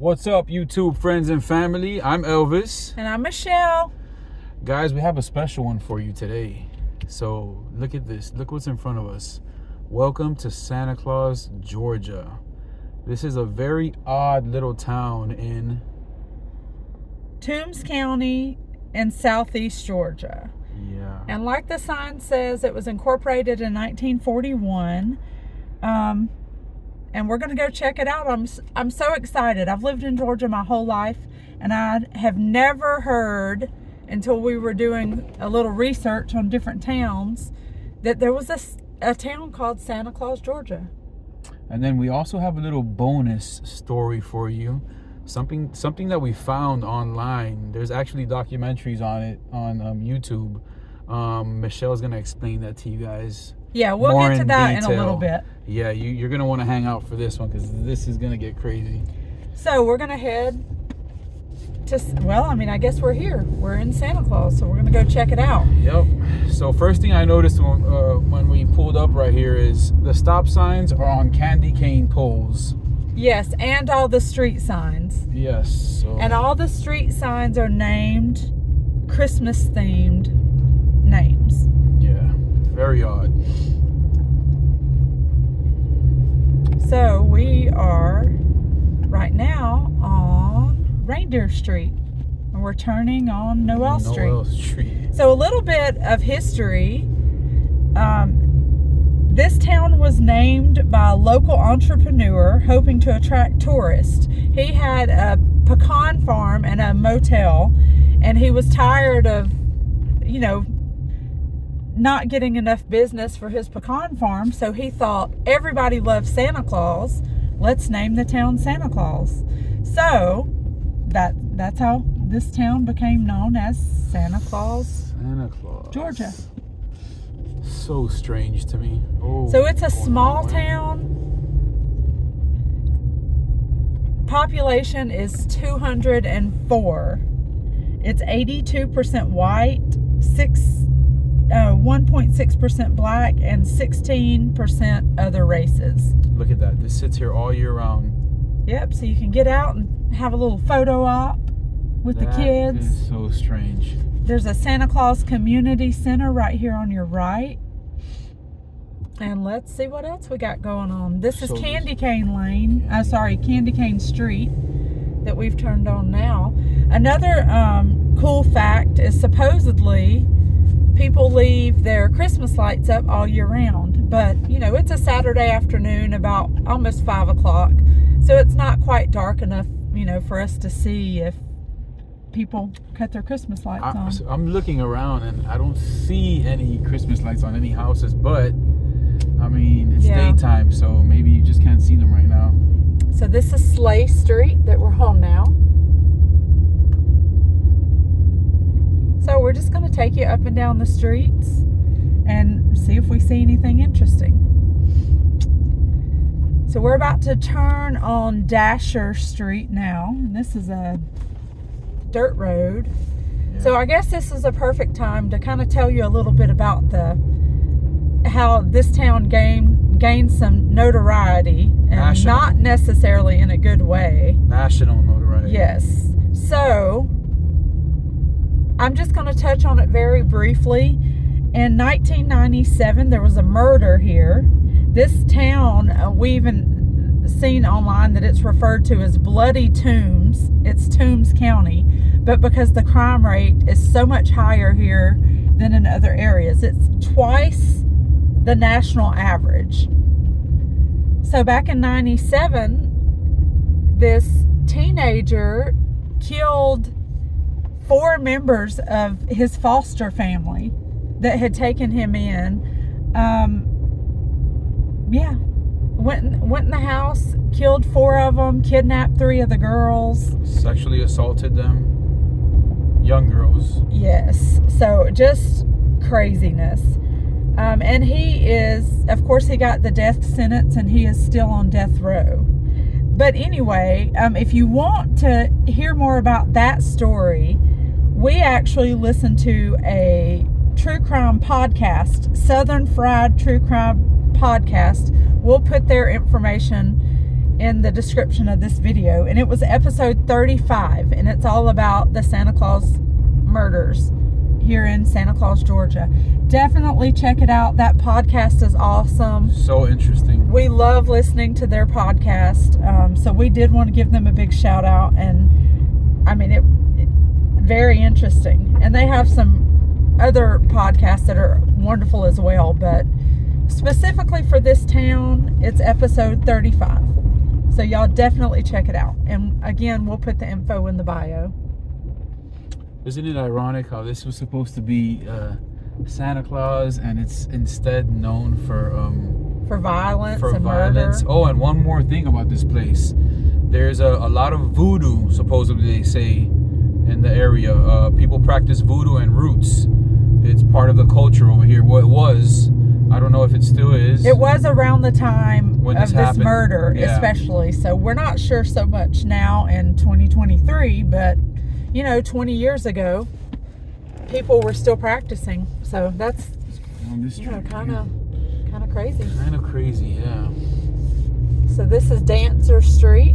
What's up, YouTube friends and family? I'm Elvis. And I'm Michelle. Guys, we have a special one for you today. So look at this. Look what's in front of us. Welcome to Santa Claus, Georgia. This is a very odd little town in Toombs County in southeast Georgia. Yeah. And like the sign says, it was incorporated in 1941. And we're going to go check it out. I'm so excited. I've lived in Georgia my whole life, and I have never heard, until we were doing a little research on different towns, that there was a town called Santa Claus, Georgia. And then we also have a little bonus story for you. Something that we found online. There's actually documentaries on it on YouTube. Michelle's going to explain that to you guys. Yeah, we'll get to that in a little bit. Yeah, you're going to want to hang out for this one because this is going to get crazy. So we're going to head to, I guess we're here. We're in Santa Claus, so we're going to go check it out. Yep. So first thing I noticed when we pulled up right here is the stop signs are on candy cane poles. Yes, and all the street signs. Yes. So. And all the street signs are named Christmas-themed names. Yeah, very odd. So we are right now on Reindeer Street, and we're turning on Noel Street. So a little bit of history. This town was named by a local entrepreneur hoping to attract tourists. He had a pecan farm and a motel, and he was tired of, not getting enough business for his pecan farm, so he thought, everybody loves Santa Claus, let's name the town Santa Claus. So that's how this town became known as Santa Claus, Georgia. So strange to me. So it's a small town. Population is 204. It's 82% white, 1.6% black, and 16% other races. Look at that. This sits here all year round. Yep, so you can get out and have a little photo op with the kids. That is so strange. There's a Santa Claus Community Center right here on your right. And let's see what else we got going on. This is Candy Cane Lane. Candy Cane Street that we've turned on now. Another cool fact is supposedly people leave their Christmas lights up all year round. But, it's a Saturday afternoon about almost 5 o'clock. So it's not quite dark enough, for us to see if people cut their Christmas lights on. I'm looking around and I don't see any Christmas lights on any houses, but it's daytime, so maybe you just can't see them right now. So this is Slay Street that we're on now. So we're just going to take you up and down the streets and see if we see anything interesting. So we're about to turn on Dasher Street now, and this is a dirt road. Yeah. So I guess this is a perfect time to kind of tell you a little bit about how this town gained some notoriety, and not necessarily in a good way. National notoriety. Yes. So I'm just going to touch on it very briefly. In 1997, there was a murder here. This town, we even seen online that it's referred to as Bloody Toombs. It's Toombs County, but because the crime rate is so much higher here than in other areas, it's twice the national average. So back in 97, this teenager killed 4 members of his foster family that had taken him in. Went in the house, killed 4 of them, kidnapped 3 of the girls, sexually assaulted them, young girls. Yes, so just craziness. And he is, of course, he got the death sentence, and he is still on death row. But anyway, if you want to hear more about that story, we actually listened to a true crime podcast, Southern Fried True Crime Podcast. We'll put their information in the description of this video, and it was episode 35, and it's all about the Santa Claus murders here in Santa Claus, Georgia. Definitely check it out. That podcast is awesome. So interesting. We love listening to their podcast, so we did want to give them a big shout out, and I mean, it very interesting. And they have some other podcasts that are wonderful as well, but specifically for this town, it's episode 35. So y'all definitely check it out. And again, we'll put the info in the bio. Isn't it ironic how this was supposed to be Santa Claus, and it's instead known for violence and violence. murder. Oh, and one more thing about this place. There's a lot of voodoo, supposedly they say, in the area. People practice voodoo and roots. It's part of the culture over here. Well, it was. I don't know if it still is. It was around the time when of this murder, yeah. Especially. So we're not sure so much now in 2023, but 20 years ago, people were still practicing. So that's on this kind of crazy. Kind of crazy, yeah. So this is Dancer Street.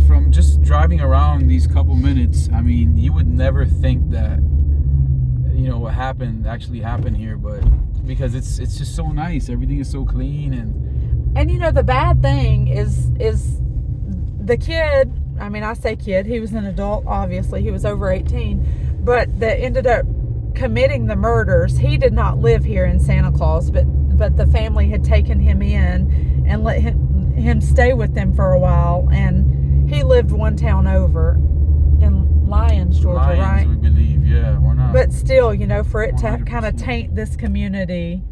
From just driving around these couple minutes, I mean, you would never think that what actually happened here, but because it's just so nice, everything is so clean, and the bad thing is the kid. I mean, I say kid, he was an adult, obviously he was over 18, but that ended up committing the murders. He did not live here in Santa Claus, but the family had taken him in and let him stay with them for a while, and he lived one town over in Lyons, Georgia, right? We believe, yeah. We're not. But still, for it to 100%. kind of taint this community,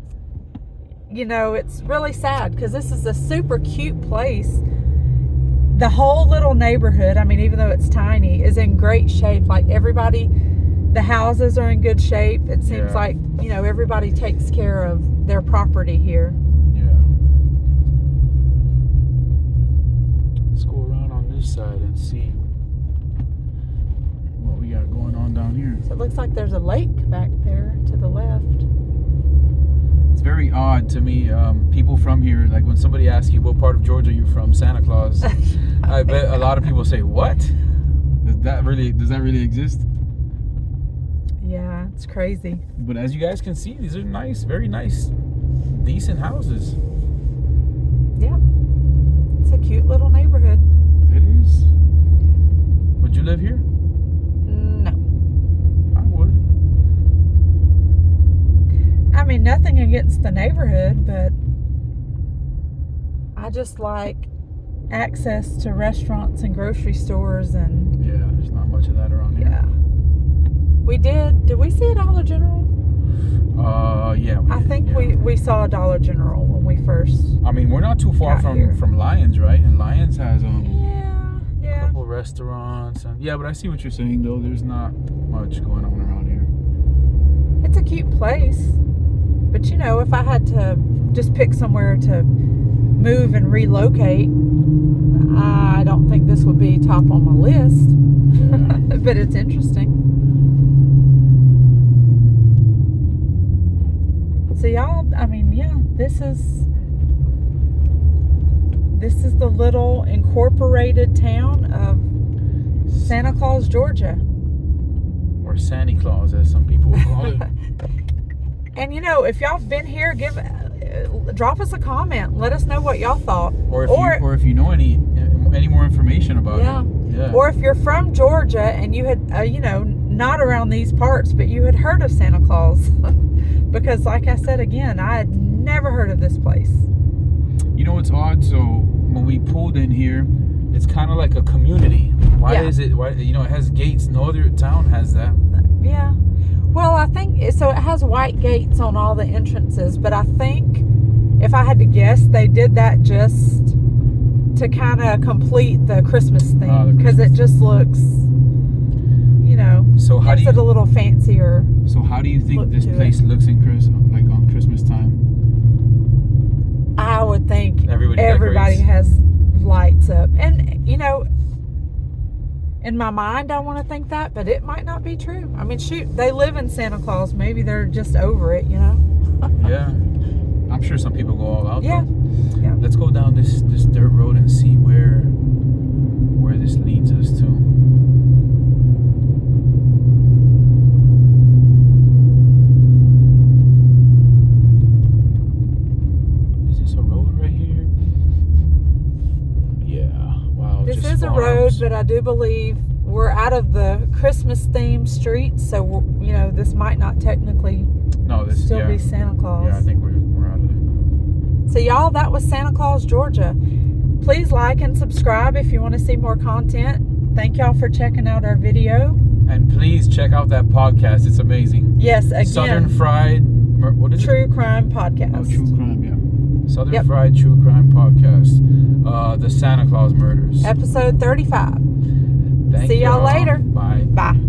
it's really sad, because this is a super cute place. The whole little neighborhood, I mean, even though it's tiny, is in great shape. Like everybody, the houses are in good shape. It seems like, everybody takes care of their property here. Yeah. Let's go around on this side and see what we got going on down here. So it looks like there's a lake back there to the left. It's very odd to me. People from here, like when somebody asks you what part of Georgia you're from, Santa Claus, I bet a lot of people say, "What? Does that really exist?" Yeah, it's crazy. But as you guys can see, these are nice, very nice, decent houses. Yeah, it's a cute little neighborhood. It is. Would you live here? No. I would. I mean, nothing against the neighborhood, but I just like access to restaurants and grocery stores, and Yeah, there's not much of that around here. yeah. Did we see a Dollar General? Yeah. I think we saw a Dollar General when we first. I mean, we're not too far got here. from Lyons, right? And Lyons has a Yeah. couple restaurants, and yeah. But I see what you're saying, though. There's not much going on around here. It's a cute place, but if I had to just pick somewhere to move and relocate, I don't think this would be top on my list. But it's interesting. So y'all, I mean, yeah, this is the little incorporated town of Santa Claus, Georgia. Or Santa Claus, as some people will call it. And if y'all have been here, drop us a comment. Let us know what y'all thought. Or if you know any more information about it. Yeah. Or if you're from Georgia and you had, not around these parts, but you had heard of Santa Claus. Because like I said again, I had never heard of this place. It's odd. So when we pulled in here, it's kind of like a community. Why is it? Why it has gates? No other town has that. Yeah. Well, I think so. It has white gates on all the entrances, but I think if I had to guess, they did that just to kind of complete the Christmas theme, because it just looks, So how gives it a little fancier. So how do you think this place looks on Christmas time? I would think everybody has lights up, and in my mind, I want to think that, but it might not be true. I mean, shoot, they live in Santa Claus. Maybe they're just over it, Yeah. I'm sure some people go all out. Yeah. Though. Yeah. let's go down this dirt road and see where this leads us to. Is this a road right here? Yeah. Wow. This just is a farms. road, but I do believe we're out of the Christmas themed street, so you know this might not technically still be Santa Claus. Yeah, I think we're out of there. So y'all, that was Santa Claus, Georgia. Please like and subscribe if you want to see more content. Thank y'all for checking out our video. And please check out that podcast. It's amazing. Yes, again. Southern Fried. What is True it? Crime Podcast. Oh, True Crime, yeah. Southern Fried True Crime Podcast. The Santa Claus Murders. Episode 35. Thank See y'all later. Bye. Bye.